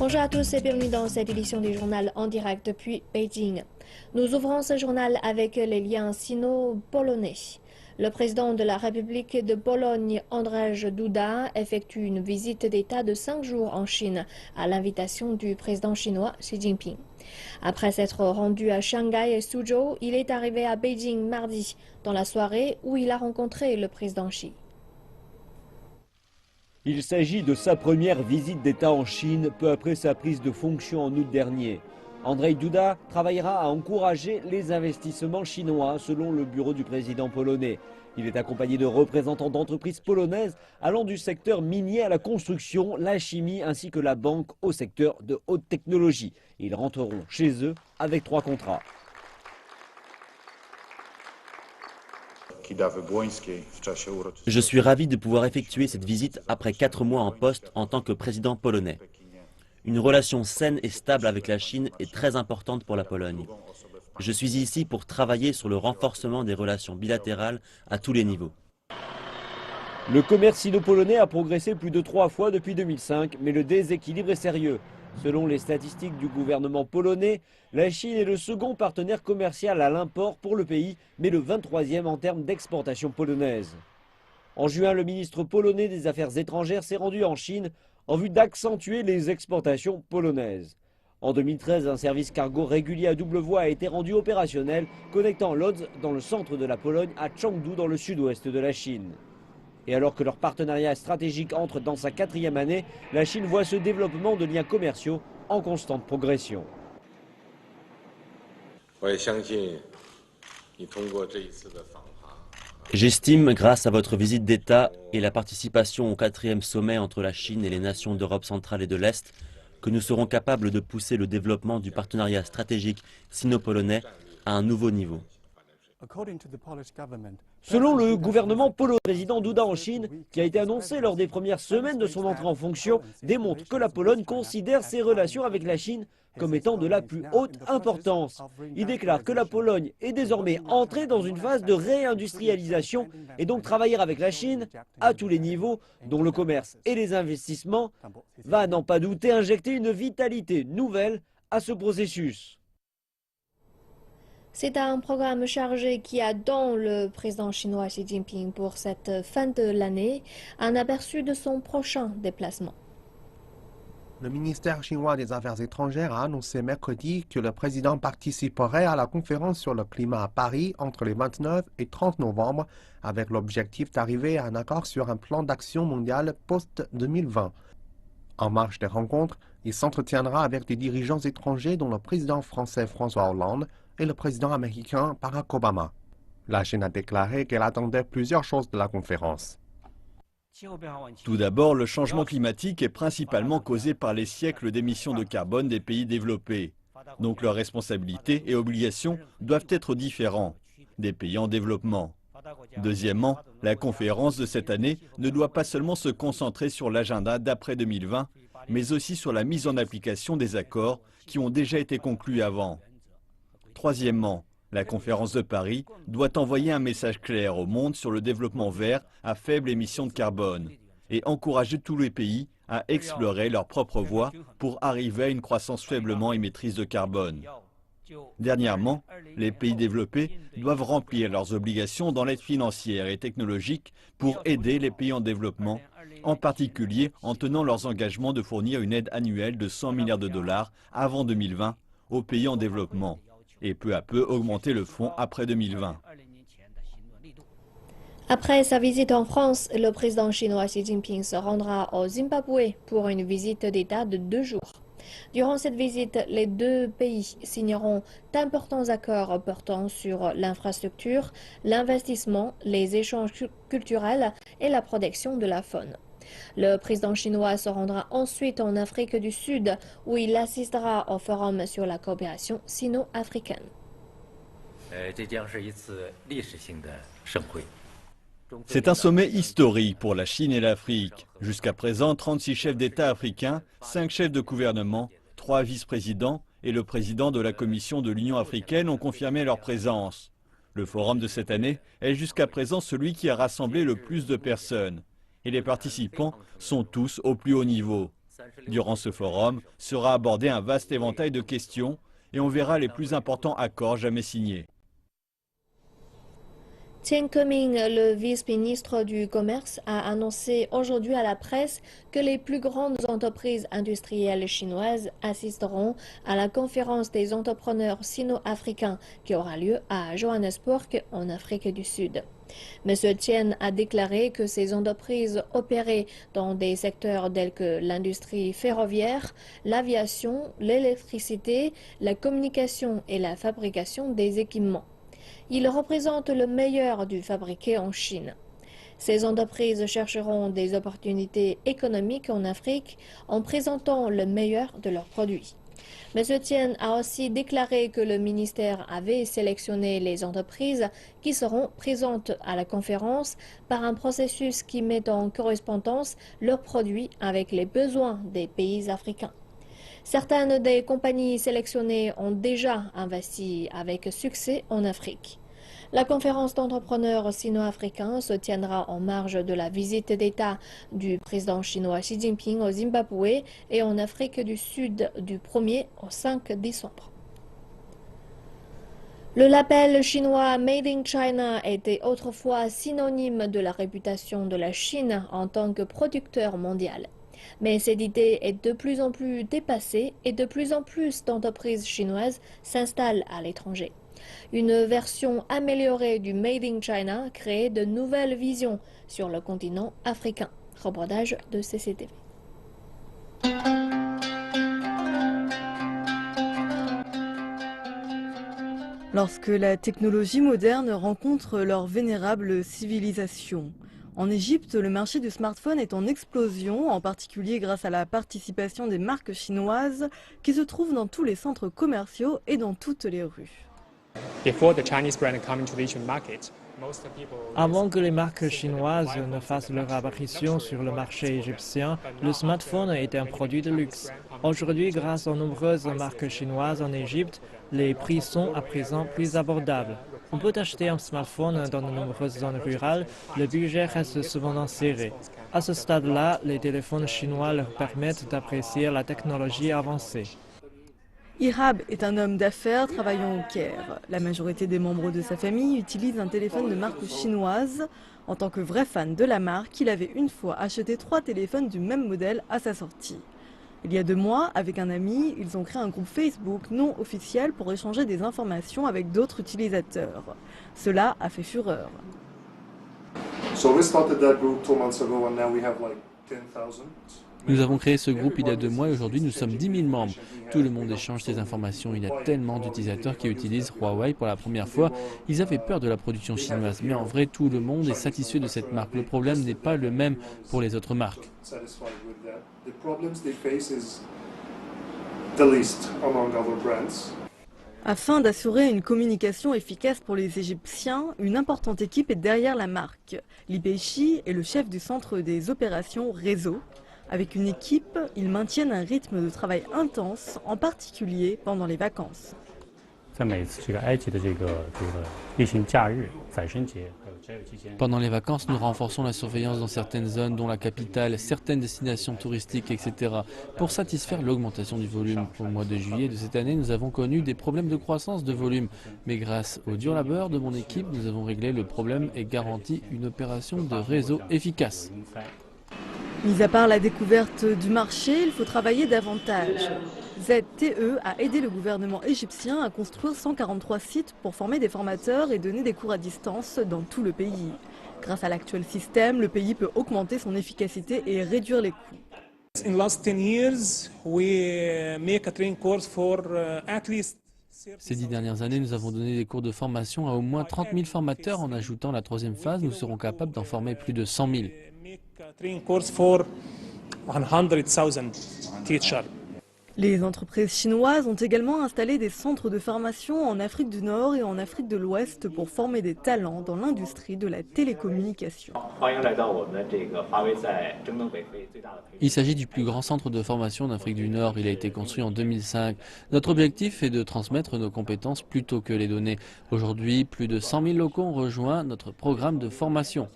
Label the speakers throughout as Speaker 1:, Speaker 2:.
Speaker 1: Bonjour à tous et bienvenue dans cette édition du journal en direct depuis Beijing. Nous ouvrons ce journal avec les liens sino-polonais. Le président de la République de Pologne, Andrzej Duda, effectue une visite d'État de 5 jours en Chine à l'invitation du président chinois Xi Jinping. Après s'être rendu à Shanghai et Suzhou, il est arrivé à Beijing mardi, dans la soirée où il a rencontré le président Xi.
Speaker 2: Il s'agit de sa première visite d'État en Chine, peu après sa prise de fonction en août dernier. Andrzej Duda travaillera à encourager les investissements chinois, selon le bureau du président polonais. Il est accompagné de représentants d'entreprises polonaises allant du secteur minier à la construction, la chimie ainsi que la banque au secteur de haute technologie. Ils rentreront chez eux avec 3 contrats.
Speaker 3: Je suis ravi de pouvoir effectuer cette visite après 4 mois en poste en tant que président polonais. Une relation saine et stable avec la Chine est très importante pour la Pologne. Je suis ici pour travailler sur le renforcement des relations bilatérales à tous les niveaux.
Speaker 2: Le commerce sino-polonais a progressé plus de 3 fois depuis 2005, mais le déséquilibre est sérieux. Selon les statistiques du gouvernement polonais, la Chine est le second partenaire commercial à l'import pour le pays, mais le 23e en termes d'exportation polonaise. En juin, le ministre polonais des Affaires étrangères s'est rendu en Chine en vue d'accentuer les exportations polonaises. En 2013, un service cargo régulier à double voie a été rendu opérationnel, connectant Lodz dans le centre de la Pologne à Chengdu dans le sud-ouest de la Chine. Et alors que leur partenariat stratégique entre dans sa 4e année, la Chine voit ce développement de liens commerciaux en constante progression.
Speaker 3: J'estime, grâce à votre visite d'État et la participation au 4e sommet entre la Chine et les nations d'Europe centrale et de l'Est, que nous serons capables de pousser le développement du partenariat stratégique sino-polonais à un nouveau niveau.
Speaker 2: Selon le gouvernement polonais, le président Duda en Chine, qui a été annoncé lors des premières semaines de son entrée en fonction, démontre que la Pologne considère ses relations avec la Chine comme étant de la plus haute importance. Il déclare que la Pologne est désormais entrée dans une phase de réindustrialisation et donc travailler avec la Chine à tous les niveaux, dont le commerce et les investissements, va n'en pas douter injecter une vitalité nouvelle à ce processus.
Speaker 1: C'est un programme chargé qui attend le président chinois Xi Jinping pour cette fin de l'année, un aperçu de son prochain déplacement.
Speaker 4: Le ministère chinois des Affaires étrangères a annoncé mercredi que le président participerait à la conférence sur le climat à Paris entre les 29 et 30 novembre avec l'objectif d'arriver à un accord sur un plan d'action mondial post-2020. En marge des rencontres, il s'entretiendra avec des dirigeants étrangers dont le président français François Hollande et le président américain Barack Obama. La Chine a déclaré qu'elle attendait plusieurs choses de la conférence.
Speaker 5: Tout d'abord, le changement climatique est principalement causé par les siècles d'émissions de carbone des pays développés. Donc leurs responsabilités et obligations doivent être différentes des pays en développement. Deuxièmement, la conférence de cette année ne doit pas seulement se concentrer sur l'agenda d'après 2020, mais aussi sur la mise en application des accords qui ont déjà été conclus avant. Troisièmement, la conférence de Paris doit envoyer un message clair au monde sur le développement vert à faible émission de carbone et encourager tous les pays à explorer leur propre voie pour arriver à une croissance faiblement émettrice de carbone. Dernièrement, les pays développés doivent remplir leurs obligations dans l'aide financière et technologique pour aider les pays en développement, en particulier en tenant leurs engagements de fournir une aide annuelle de 100 milliards de dollars avant 2020 aux pays en développement, et peu à peu augmenter le fonds après 2020.
Speaker 1: Après sa visite en France, le président chinois Xi Jinping se rendra au Zimbabwe pour une visite d'État de 2 jours. Durant cette visite, les deux pays signeront d'importants accords portant sur l'infrastructure, l'investissement, les échanges culturels et la protection de la faune. Le président chinois se rendra ensuite en Afrique du Sud, où il assistera au forum sur la coopération sino-africaine.
Speaker 5: C'est un sommet historique pour la Chine et l'Afrique. Jusqu'à présent, 36 chefs d'État africains, 5 chefs de gouvernement, 3 vice-présidents et le président de la Commission de l'Union africaine ont confirmé leur présence. Le forum de cette année est jusqu'à présent celui qui a rassemblé le plus de personnes. Et les participants sont tous au plus haut niveau. Durant ce forum sera abordé un vaste éventail de questions et on verra les plus importants accords jamais signés.
Speaker 1: Tian Keming, le vice-ministre du Commerce, a annoncé aujourd'hui à la presse que les plus grandes entreprises industrielles chinoises assisteront à la conférence des entrepreneurs sino-africains qui aura lieu à Johannesburg, en Afrique du Sud. M. Tian a déclaré que ces entreprises opéraient dans des secteurs tels que l'industrie ferroviaire, l'aviation, l'électricité, la communication et la fabrication des équipements. Il représente le meilleur du fabriqué en Chine. Ces entreprises chercheront des opportunités économiques en Afrique en présentant le meilleur de leurs produits. M. Tian a aussi déclaré que le ministère avait sélectionné les entreprises qui seront présentes à la conférence par un processus qui met en correspondance leurs produits avec les besoins des pays africains. Certaines des compagnies sélectionnées ont déjà investi avec succès en Afrique. La conférence d'entrepreneurs sino-africains se tiendra en marge de la visite d'État du président chinois Xi Jinping au Zimbabwe et en Afrique du Sud du 1er au 5 décembre. Le label chinois Made in China était autrefois synonyme de la réputation de la Chine en tant que producteur mondial. Mais cette idée est de plus en plus dépassée et de plus en plus d'entreprises chinoises s'installent à l'étranger. Une version améliorée du Made in China crée de nouvelles visions sur le continent africain. Reportage de CCTV.
Speaker 6: Lorsque la technologie moderne rencontre leur vénérable civilisation. En Égypte, le marché du smartphone est en explosion, en particulier grâce à la participation des marques chinoises qui se trouvent dans tous les centres commerciaux et dans toutes les rues.
Speaker 7: Avant que les marques chinoises ne fassent leur apparition sur le marché égyptien, le smartphone était un produit de luxe. Aujourd'hui, grâce aux nombreuses marques chinoises en Égypte, les prix sont à présent plus abordables. On peut acheter un smartphone dans de nombreuses zones rurales, le budget reste cependant serré. À ce stade-là, les téléphones chinois leur permettent d'apprécier la technologie avancée.
Speaker 6: Ihab est un homme d'affaires travaillant au Caire. La majorité des membres de sa famille utilisent un téléphone de marque chinoise. En tant que vrai fan de la marque, il avait une fois acheté 3 téléphones du même modèle à sa sortie. Il y a 2 mois, avec un ami, ils ont créé un groupe Facebook non officiel pour échanger des informations avec d'autres utilisateurs. Cela a fait fureur.
Speaker 8: Nous avons créé ce groupe il y a 2 mois et aujourd'hui nous sommes 10 000 membres. Tout le monde échange ses informations. Il y a tellement d'utilisateurs qui utilisent Huawei pour la première fois. Ils avaient peur de la production chinoise, mais en vrai tout le monde est satisfait de cette marque. Le problème n'est pas le même pour les autres marques.
Speaker 6: Afin d'assurer une communication efficace pour les Égyptiens, une importante équipe est derrière la marque. Li Peishi est le chef du centre des opérations réseau. Avec une équipe, ils maintiennent un rythme de travail intense, en particulier pendant les vacances.
Speaker 8: Pendant les vacances, nous renforçons la surveillance dans certaines zones, dont la capitale, certaines destinations touristiques, etc., pour satisfaire l'augmentation du volume. Au mois de juillet de cette année, nous avons connu des problèmes de croissance de volume. Mais grâce au dur labeur de mon équipe, nous avons réglé le problème et garanti une opération de réseau efficace.
Speaker 6: Mis à part la découverte du marché, il faut travailler davantage. ZTE a aidé le gouvernement égyptien à construire 143 sites pour former des formateurs et donner des cours à distance dans tout le pays. Grâce à l'actuel système, le pays peut augmenter son efficacité et réduire les coûts.
Speaker 8: Ces 10 dernières années, nous avons donné des cours de formation à au moins 30 000 formateurs. En ajoutant la 3e phase, nous serons capables d'en former plus de 100 000.
Speaker 6: Les entreprises chinoises ont également installé des centres de formation en Afrique du Nord et en Afrique de l'Ouest pour former des talents dans l'industrie de la télécommunication.
Speaker 8: Il s'agit du plus grand centre de formation d'Afrique du Nord. Il a été construit en 2005. Notre objectif est de transmettre nos compétences plutôt que les données. Aujourd'hui, plus de 100 000 locaux ont rejoint notre programme de formation.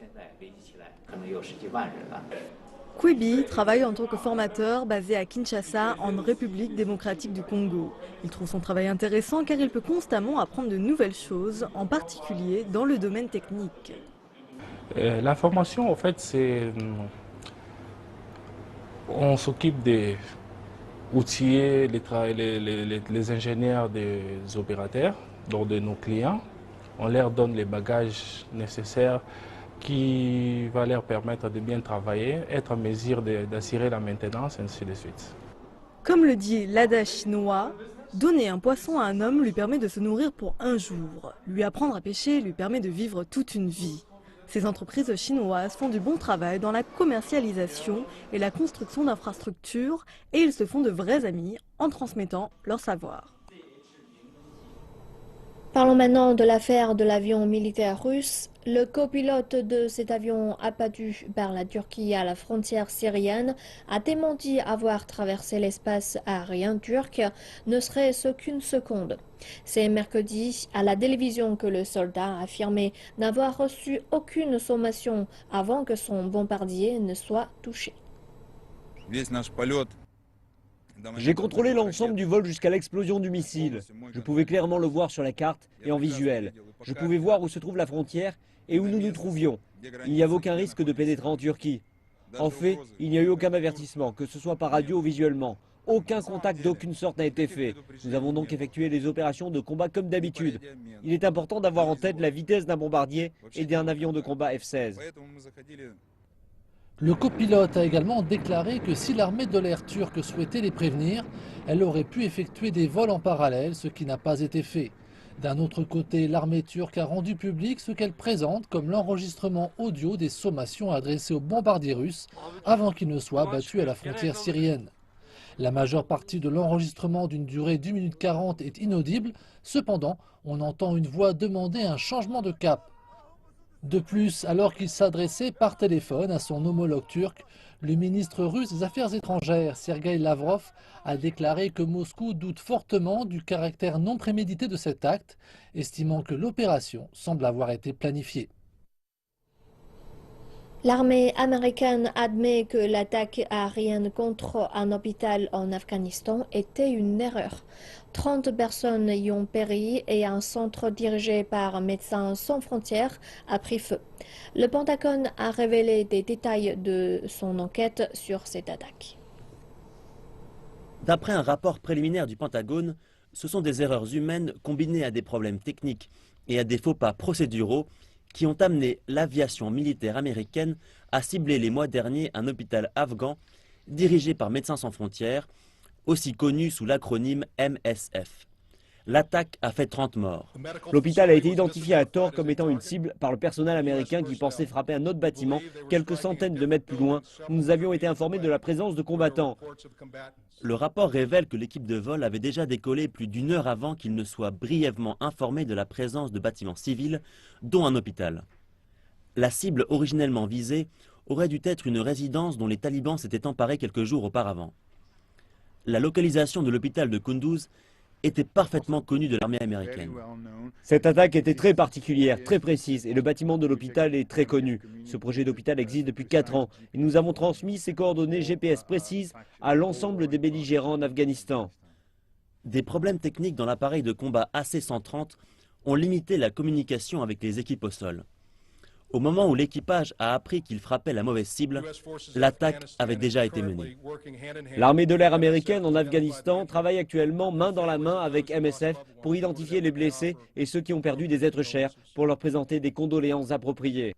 Speaker 6: Kwebi travaille en tant que formateur basé à Kinshasa, en République démocratique du Congo. Il trouve son travail intéressant car il peut constamment apprendre de nouvelles choses, en particulier dans le domaine technique.
Speaker 9: La formation, en fait, c'est... On s'occupe des outillers, les ingénieurs des opérateurs, donc de nos clients. On leur donne les bagages nécessaires qui va leur permettre de bien travailler, être en mesure d'assurer la maintenance, et ainsi de suite.
Speaker 6: Comme le dit l'adage chinois, donner un poisson à un homme lui permet de se nourrir pour un jour. Lui apprendre à pêcher lui permet de vivre toute une vie. Ces entreprises chinoises font du bon travail dans la commercialisation et la construction d'infrastructures et ils se font de vrais amis en transmettant leur savoir.
Speaker 1: Parlons maintenant de l'affaire de l'avion militaire russe. Le copilote de cet avion abattu par la Turquie à la frontière syrienne a démenti avoir traversé l'espace aérien turc, ne serait-ce qu'une seconde. C'est mercredi à la télévision que le soldat a affirmé n'avoir reçu aucune sommation avant que son bombardier ne soit touché.
Speaker 2: J'ai contrôlé l'ensemble du vol jusqu'à l'explosion du missile. Je pouvais clairement le voir sur la carte et en visuel. Je pouvais voir où se trouve la frontière et où nous nous trouvions. Il n'y avait aucun risque de pénétrer en Turquie. En fait, il n'y a eu aucun avertissement, que ce soit par radio ou visuellement. Aucun contact d'aucune sorte n'a été fait. Nous avons donc effectué les opérations de combat comme d'habitude. Il est important d'avoir en tête la vitesse d'un bombardier et d'un avion de combat F-16.
Speaker 10: Le copilote a également déclaré que si l'armée de l'air turque souhaitait les prévenir, elle aurait pu effectuer des vols en parallèle, ce qui n'a pas été fait. D'un autre côté, l'armée turque a rendu public ce qu'elle présente comme l'enregistrement audio des sommations adressées aux bombardiers russes avant qu'ils ne soient battus à la frontière syrienne. La majeure partie de l'enregistrement d'une durée d'1 minute 40 est inaudible, cependant, on entend une voix demander un changement de cap. De plus, alors qu'il s'adressait par téléphone à son homologue turc, le ministre russe des Affaires étrangères, Sergueï Lavrov, a déclaré que Moscou doute fortement du caractère non prémédité de cet acte, estimant que l'opération semble avoir été planifiée.
Speaker 1: L'armée américaine admet que l'attaque aérienne contre un hôpital en Afghanistan était une erreur. 30 personnes y ont péri et un centre dirigé par Médecins sans frontières a pris feu. Le Pentagone a révélé des détails de son enquête sur cette attaque.
Speaker 3: D'après un rapport préliminaire du Pentagone, ce sont des erreurs humaines combinées à des problèmes techniques et à des faux pas procéduraux qui ont amené l'aviation militaire américaine à cibler les mois derniers un hôpital afghan dirigé par Médecins sans frontières, aussi connu sous l'acronyme MSF. L'attaque a fait 30 morts.
Speaker 2: L'hôpital a été identifié à tort comme étant une cible par le personnel américain qui pensait frapper un autre bâtiment quelques centaines de mètres plus loin où nous avions été informés de la présence de combattants.
Speaker 3: Le rapport révèle que l'équipe de vol avait déjà décollé plus d'une heure avant qu'il ne soit brièvement informé de la présence de bâtiments civils, dont un hôpital. La cible originellement visée aurait dû être une résidence dont les talibans s'étaient emparés quelques jours auparavant. La localisation de l'hôpital de Kunduz était parfaitement connue de l'armée américaine.
Speaker 2: Cette attaque était très particulière, très précise, et le bâtiment de l'hôpital est très connu. Ce projet d'hôpital existe depuis 4 ans, et nous avons transmis ses coordonnées GPS précises à l'ensemble des belligérants en Afghanistan.
Speaker 3: Des problèmes techniques dans l'appareil de combat AC-130 ont limité la communication avec les équipes au sol. Au moment où l'équipage a appris qu'il frappait la mauvaise cible, l'attaque avait déjà été menée.
Speaker 2: L'armée de l'air américaine en Afghanistan travaille actuellement main dans la main avec MSF pour identifier les blessés et ceux qui ont perdu des êtres chers pour leur présenter des condoléances appropriées.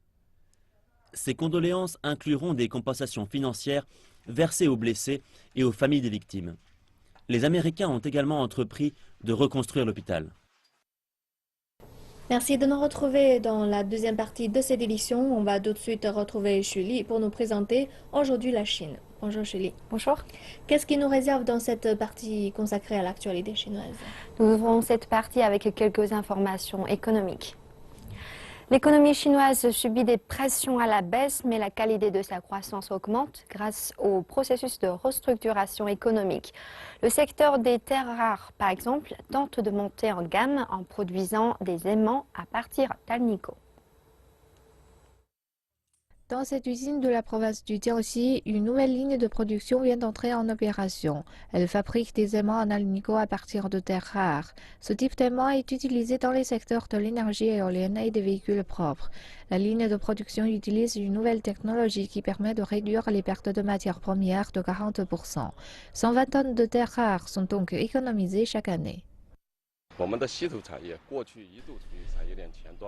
Speaker 3: Ces condoléances incluront des compensations financières versées aux blessés et aux familles des victimes. Les Américains ont également entrepris de reconstruire l'hôpital.
Speaker 1: Merci de nous retrouver dans la deuxième partie de cette édition. On va tout de suite retrouver Julie pour nous présenter aujourd'hui la Chine. Bonjour Julie.
Speaker 11: Bonjour.
Speaker 1: Qu'est-ce qui nous réserve dans cette partie consacrée à l'actualité chinoise?
Speaker 11: Nous ouvrons cette partie avec quelques informations économiques. L'économie chinoise subit des pressions à la baisse, mais la qualité de sa croissance augmente grâce au processus de restructuration économique. Le secteur des terres rares, par exemple, tente de monter en gamme en produisant des aimants à partir d'alnico.
Speaker 1: Dans cette usine de la province du Jiangxi, une nouvelle ligne de production vient d'entrer en opération. Elle fabrique des aimants en alnico à partir de terres rares. Ce type d'aimant est utilisé dans les secteurs de l'énergie éolienne et des véhicules propres. La ligne de production utilise une nouvelle technologie qui permet de réduire les pertes de matières premières de 40%. 120 tonnes de terres rares sont donc économisées chaque année.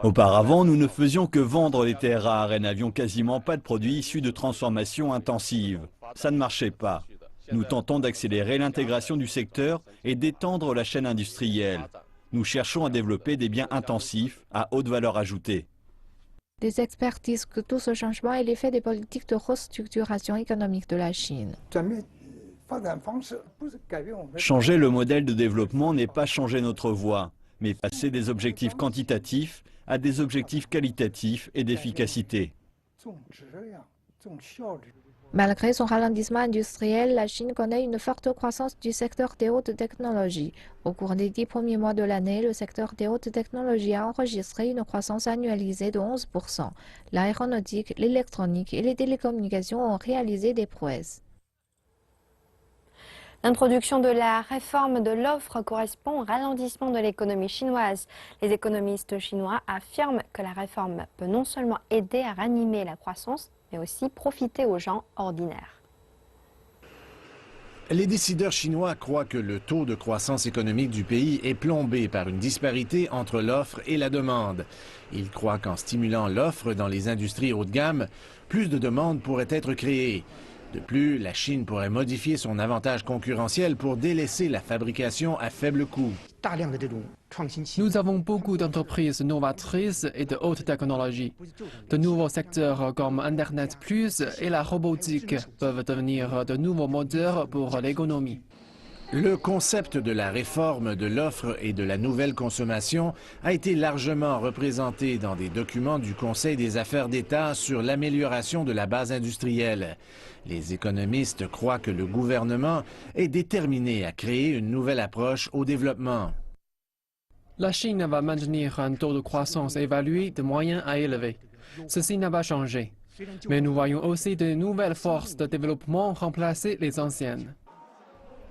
Speaker 5: Auparavant, nous ne faisions que vendre les terres rares et n'avions quasiment pas de produits issus de transformations intensives. Ça ne marchait pas. Nous tentons d'accélérer l'intégration du secteur et d'étendre la chaîne industrielle. Nous cherchons à développer des biens intensifs à haute valeur ajoutée.
Speaker 1: Les experts disent que tout ce changement est l'effet des politiques de restructuration économique de la Chine.
Speaker 5: Changer le modèle de développement n'est pas changer notre voie, mais passer des objectifs quantitatifs à des objectifs qualitatifs et d'efficacité.
Speaker 1: Malgré son ralentissement industriel, la Chine connaît une forte croissance du secteur des hautes technologies. Au cours des 10 premiers mois de l'année, le secteur des hautes technologies a enregistré une croissance annualisée de 11%. L'aéronautique, l'électronique et les télécommunications ont réalisé des prouesses.
Speaker 11: L'introduction de la réforme de l'offre correspond au ralentissement de l'économie chinoise. Les économistes chinois affirment que la réforme peut non seulement aider à ranimer la croissance, mais aussi profiter aux gens ordinaires.
Speaker 12: Les décideurs chinois croient que le taux de croissance économique du pays est plombé par une disparité entre l'offre et la demande. Ils croient qu'en stimulant l'offre dans les industries haut de gamme, plus de demandes pourraient être créées. De plus, la Chine pourrait modifier son avantage concurrentiel pour délaisser la fabrication à faible coût.
Speaker 8: Nous avons beaucoup d'entreprises novatrices et de haute technologie. De nouveaux secteurs comme Internet Plus et la robotique peuvent devenir de nouveaux moteurs pour l'économie.
Speaker 12: Le concept de la réforme de l'offre et de la nouvelle consommation a été largement représenté dans des documents du Conseil des affaires d'État sur l'amélioration de la base industrielle. Les économistes croient que le gouvernement est déterminé à créer une nouvelle approche au développement.
Speaker 8: La Chine va maintenir un taux de croissance évalué de moyen à élevé. Ceci n'a pas changé. Mais nous voyons aussi de nouvelles forces de développement remplacer les anciennes.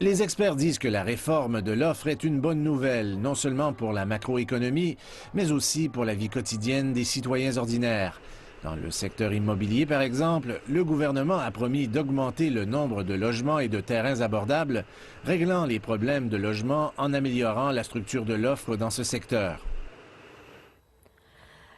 Speaker 12: Les experts disent que la réforme de l'offre est une bonne nouvelle, non seulement pour la macroéconomie, mais aussi pour la vie quotidienne des citoyens ordinaires. Dans le secteur immobilier, par exemple, le gouvernement a promis d'augmenter le nombre de logements et de terrains abordables, réglant les problèmes de logement en améliorant la structure de l'offre dans ce secteur.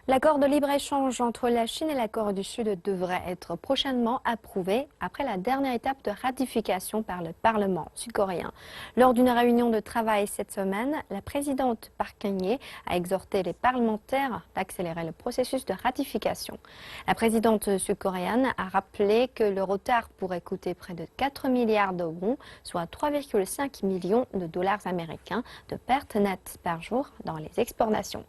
Speaker 11: L'accord de libre-échange entre la Chine et la Corée du Sud devrait être prochainement approuvé après la dernière étape de ratification par le Parlement sud-coréen. Lors d'une réunion de travail cette semaine, la présidente Park Geun-hye a exhorté les parlementaires d'accélérer le processus de ratification. La présidente sud-coréenne a rappelé que le retard pourrait coûter près de 4 milliards de won, soit 3,5 millions de dollars américains de pertes nettes par jour dans les exportations.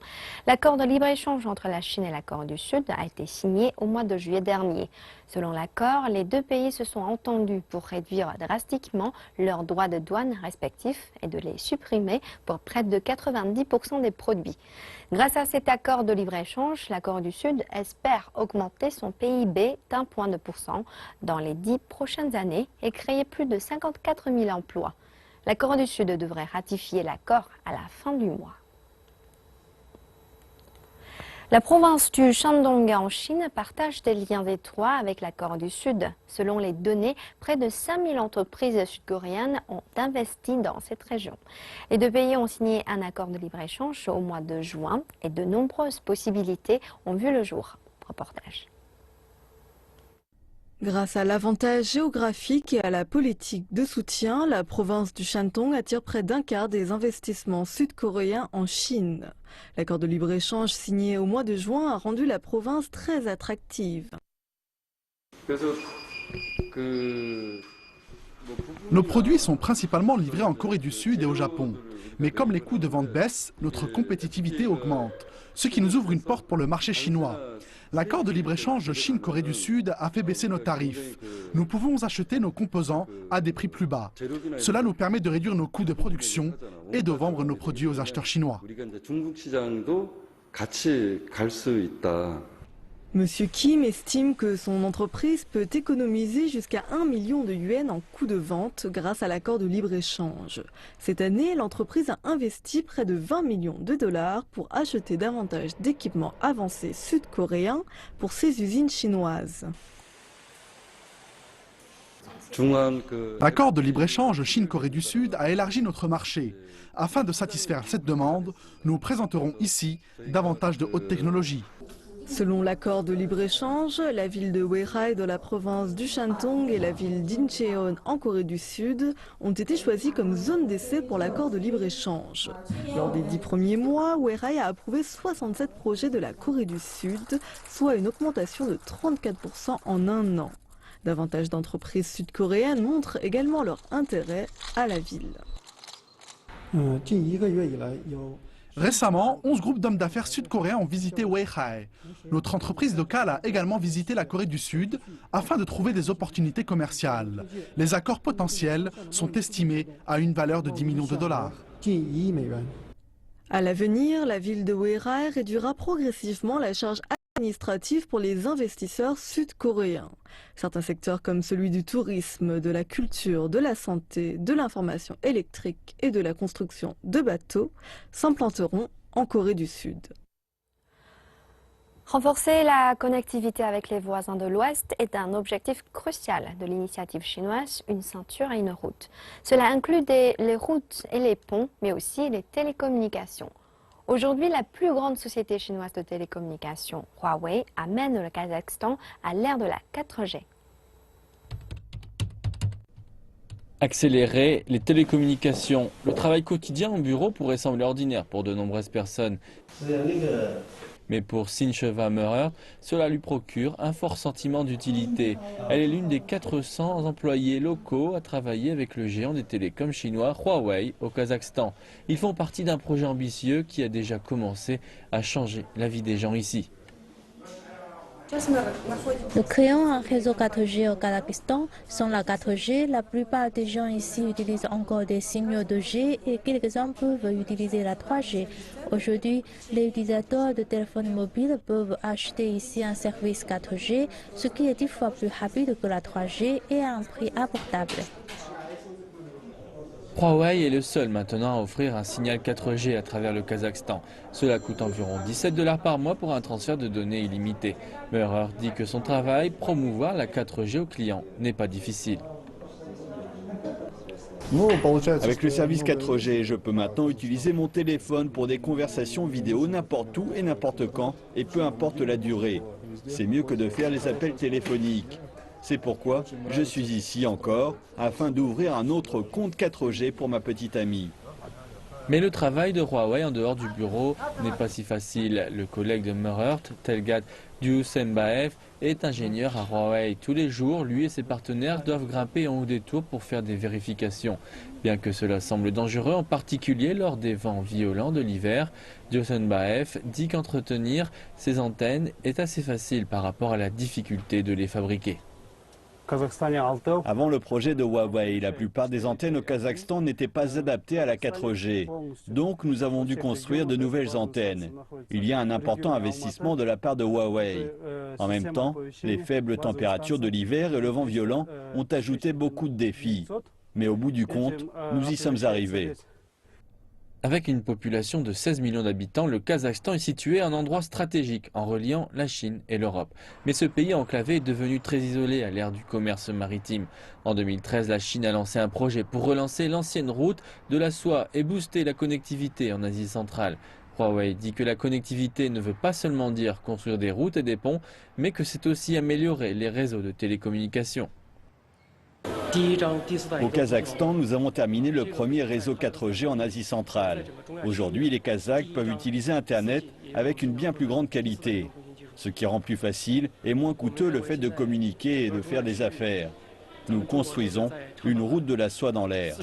Speaker 11: L'accord de libre-échange entre la Chine et la Corée du Sud a été signé au mois de juillet dernier. Selon l'accord, les deux pays se sont entendus pour réduire drastiquement leurs droits de douane respectifs et de les supprimer pour près de 90% des produits. Grâce à cet accord de libre-échange, la Corée du Sud espère augmenter son PIB d'1 point de % dans les 10 prochaines années et créer plus de 54 000 emplois. La Corée du Sud devrait ratifier l'accord à la fin du mois. La province du Shandong en Chine partage des liens étroits avec la Corée du Sud. Selon les données, près de 5000 entreprises sud-coréennes ont investi dans cette région. Les deux pays ont signé un accord de libre-échange au mois de juin et de nombreuses possibilités ont vu le jour. Reportage.
Speaker 6: Grâce à l'avantage géographique et à la politique de soutien, la province du Shandong attire près d'un quart des investissements sud-coréens en Chine. L'accord de libre-échange signé au mois de juin a rendu la province très attractive.
Speaker 13: Nos produits sont principalement livrés en Corée du Sud et au Japon. Mais comme les coûts de vente baissent, notre compétitivité augmente, ce qui nous ouvre une porte pour le marché chinois. L'accord de libre-échange Chine-Corée du Sud a fait baisser nos tarifs. Nous pouvons acheter nos composants à des prix plus bas. Cela nous permet de réduire nos coûts de production et de vendre nos produits aux acheteurs chinois.
Speaker 6: Monsieur Kim estime que son entreprise peut économiser jusqu'à 1 million de yuan en coûts de vente grâce à l'accord de libre-échange. Cette année, l'entreprise a investi près de 20 millions de dollars pour acheter davantage d'équipements avancés sud-coréens pour ses usines chinoises.
Speaker 13: L'accord de libre-échange Chine-Corée du Sud a élargi notre marché. Afin de satisfaire cette demande, nous présenterons ici davantage de haute technologie.
Speaker 6: Selon l'accord de libre-échange, la ville de Weihai de la province du Shandong et la ville d'Incheon en Corée du Sud ont été choisies comme zone d'essai pour l'accord de libre-échange. Lors des 10 premiers mois, Weihai a approuvé 67 projets de la Corée du Sud, soit une augmentation de 34% en un an. Davantage d'entreprises sud-coréennes montrent également leur intérêt à la ville.
Speaker 13: Récemment, 11 groupes d'hommes d'affaires sud-coréens ont visité Weihai. Notre entreprise locale a également visité la Corée du Sud afin de trouver des opportunités commerciales. Les accords potentiels sont estimés à une valeur de 10 millions de dollars.
Speaker 6: À l'avenir, la ville de Weihai réduira progressivement la charge administrative pour les investisseurs sud-coréens. Certains secteurs comme celui du tourisme, de la culture, de la santé, de l'information électrique et de la construction de bateaux s'implanteront en Corée du Sud.
Speaker 11: Renforcer la connectivité avec les voisins de l'Ouest est un objectif crucial de l'initiative chinoise Une ceinture et une route. Cela inclut les routes et les ponts, mais aussi les télécommunications. Aujourd'hui, la plus grande société chinoise de télécommunications, Huawei, amène le Kazakhstan à l'ère de la 4G.
Speaker 8: Accélérer les télécommunications. Le travail quotidien au bureau pourrait sembler ordinaire pour de nombreuses personnes. Mais pour Sincheva Meurer, cela lui procure un fort sentiment d'utilité. Elle est l'une des 400 employés locaux à travailler avec le géant des télécoms chinois Huawei au Kazakhstan. Ils font partie d'un projet ambitieux qui a déjà commencé à changer la vie des gens ici.
Speaker 14: Nous créons un réseau 4G au Kazakhstan. Sans la 4G, la plupart des gens ici utilisent encore des signaux 2G et quelques-uns peuvent utiliser la 3G. Aujourd'hui, les utilisateurs de téléphones mobiles peuvent acheter ici un service 4G, ce qui est 10 fois plus rapide que la 3G et à un prix abordable.
Speaker 8: Huawei est le seul maintenant à offrir un signal 4G à travers le Kazakhstan. Cela coûte environ 17 $ par mois pour un transfert de données illimité. Meurer dit que son travail, promouvoir la 4G aux clients, n'est pas difficile.
Speaker 5: Avec le service 4G, je peux maintenant utiliser mon téléphone pour des conversations vidéo n'importe où et n'importe quand, et peu importe la durée. C'est mieux que de faire les appels téléphoniques. C'est pourquoi je suis ici encore, afin d'ouvrir un autre compte 4G pour ma petite amie.
Speaker 8: Mais le travail de Huawei en dehors du bureau n'est pas si facile. Le collègue de Meurer, Telgat Dusenbaev, est ingénieur à Huawei. Tous les jours, lui et ses partenaires doivent grimper en haut des tours pour faire des vérifications. Bien que cela semble dangereux, en particulier lors des vents violents de l'hiver, Dusenbaev dit qu'entretenir ces antennes est assez facile par rapport à la difficulté de les fabriquer.
Speaker 5: Avant le projet de Huawei, la plupart des antennes au Kazakhstan n'étaient pas adaptées à la 4G. Donc nous avons dû construire de nouvelles antennes. Il y a un important investissement de la part de Huawei. En même temps, les faibles températures de l'hiver et le vent violent ont ajouté beaucoup de défis. Mais au bout du compte, nous y sommes arrivés.
Speaker 8: Avec une population de 16 millions d'habitants, le Kazakhstan est situé à un endroit stratégique en reliant la Chine et l'Europe. Mais ce pays enclavé est devenu très isolé à l'ère du commerce maritime. En 2013, la Chine a lancé un projet pour relancer l'ancienne route de la soie et booster la connectivité en Asie centrale. Huawei dit que la connectivité ne veut pas seulement dire construire des routes et des ponts, mais que c'est aussi améliorer les réseaux de télécommunications.
Speaker 5: Au Kazakhstan, nous avons terminé le premier réseau 4G en Asie centrale. Aujourd'hui, les Kazakhs peuvent utiliser Internet avec une bien plus grande qualité, ce qui rend plus facile et moins coûteux le fait de communiquer et de faire des affaires. Nous construisons une route de la soie dans l'air.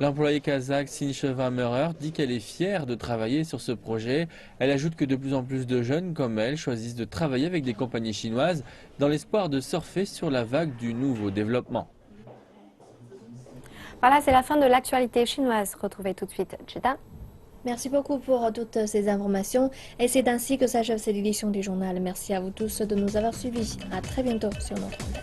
Speaker 8: L'employée kazakh Sincheva Meurer dit qu'elle est fière de travailler sur ce projet. Elle ajoute que de plus en plus de jeunes comme elle choisissent de travailler avec des compagnies chinoises dans l'espoir de surfer sur la vague du nouveau développement.
Speaker 11: Voilà, c'est la fin de l'actualité chinoise. Retrouvez tout de suite Jida.
Speaker 1: Merci beaucoup pour toutes ces informations. Et c'est ainsi que s'achève cette édition du journal. Merci à vous tous de nous avoir suivis. À très bientôt sur notre antenne.